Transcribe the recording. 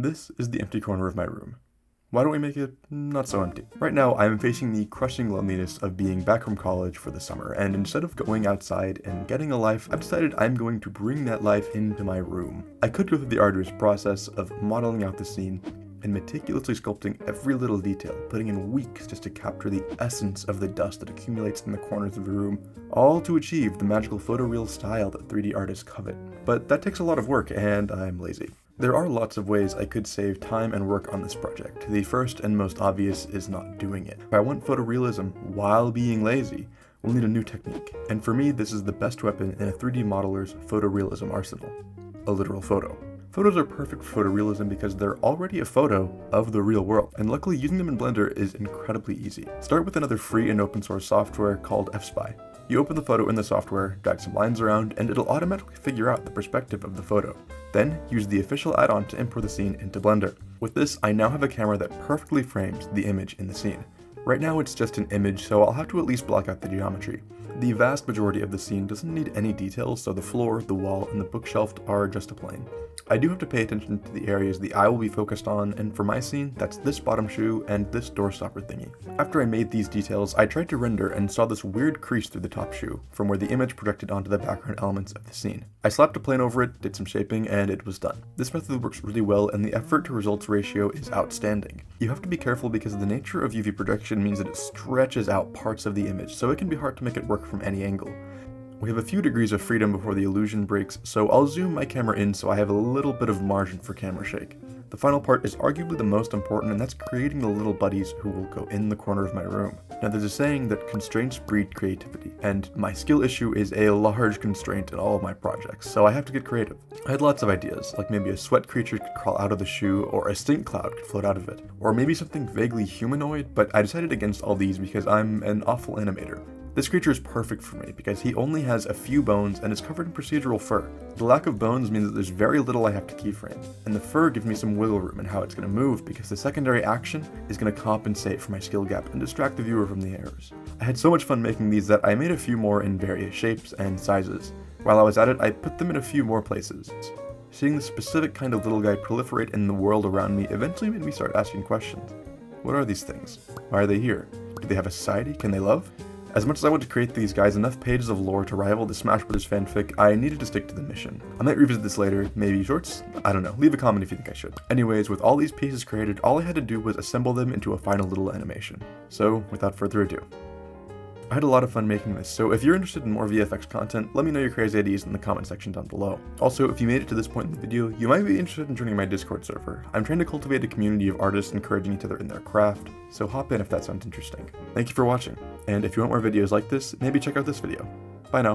This is the empty corner of my room. Why don't we make it not so empty? Right now, I'm facing the crushing loneliness of being back from college for the summer, and instead of going outside and getting a life, I've decided I'm going to bring that life into my room. I could go through the arduous process of modeling out the scene and meticulously sculpting every little detail, putting in weeks just to capture the essence of the dust that accumulates in the corners of the room, all to achieve the magical photoreal style that 3D artists covet. But that takes a lot of work, and I'm lazy. There are lots of ways I could save time and work on this project. The first and most obvious is not doing it. If I want photorealism while being lazy, we'll need a new technique. And for me, this is the best weapon in a 3D modeler's photorealism arsenal: a literal photo. Photos are perfect for photorealism because they're already a photo of the real world, and luckily using them in Blender is incredibly easy. Start with another free and open source software called FSpy. You open the photo in the software, drag some lines around, and it'll automatically figure out the perspective of the photo. Then, use the official add-on to import the scene into Blender. With this, I now have a camera that perfectly frames the image in the scene. Right now it's just an image, so I'll have to at least block out the geometry. The vast majority of the scene doesn't need any details, so the floor, the wall, and the bookshelf are just a plane. I do have to pay attention to the areas the eye will be focused on, and for my scene, that's this bottom shoe and this doorstopper thingy. After I made these details, I tried to render and saw this weird crease through the top shoe, from where the image projected onto the background elements of the scene. I slapped a plane over it, did some shaping, and it was done. This method works really well, and the effort to results ratio is outstanding. You have to be careful because the nature of UV projection means that it stretches out parts of the image, so it can be hard to make it work from any angle. We have a few degrees of freedom before the illusion breaks, so I'll zoom my camera in so I have a little bit of margin for camera shake. The final part is arguably the most important, and that's creating the little buddies who will go in the corner of my room. Now there's a saying that constraints breed creativity, and my skill issue is a large constraint in all of my projects, so I have to get creative. I had lots of ideas, like maybe a sweat creature could crawl out of the shoe, or a stink cloud could float out of it, or maybe something vaguely humanoid, but I decided against all these because I'm an awful animator. This creature is perfect for me because he only has a few bones and is covered in procedural fur. The lack of bones means that there's very little I have to keyframe, and the fur gives me some wiggle room in how it's going to move because the secondary action is going to compensate for my skill gap and distract the viewer from the errors. I had so much fun making these that I made a few more in various shapes and sizes. While I was at it, I put them in a few more places. Seeing the specific kind of little guy proliferate in the world around me eventually made me start asking questions. What are these things? Why are they here? Do they have a society? Can they love? As much as I want to create these guys enough pages of lore to rival the Smash Bros. Fanfic, I needed to stick to the mission. I might revisit this later, maybe shorts? I don't know, leave a comment if you think I should. Anyways, with all these pieces created, all I had to do was assemble them into a final little animation. So, without further ado. I had a lot of fun making this, so if you're interested in more VFX content, let me know your crazy ideas in the comment section down below. Also, if you made it to this point in the video, you might be interested in joining my Discord server. I'm trying to cultivate a community of artists encouraging each other in their craft, so hop in if that sounds interesting. Thank you for watching, and if you want more videos like this, maybe check out this video. Bye now.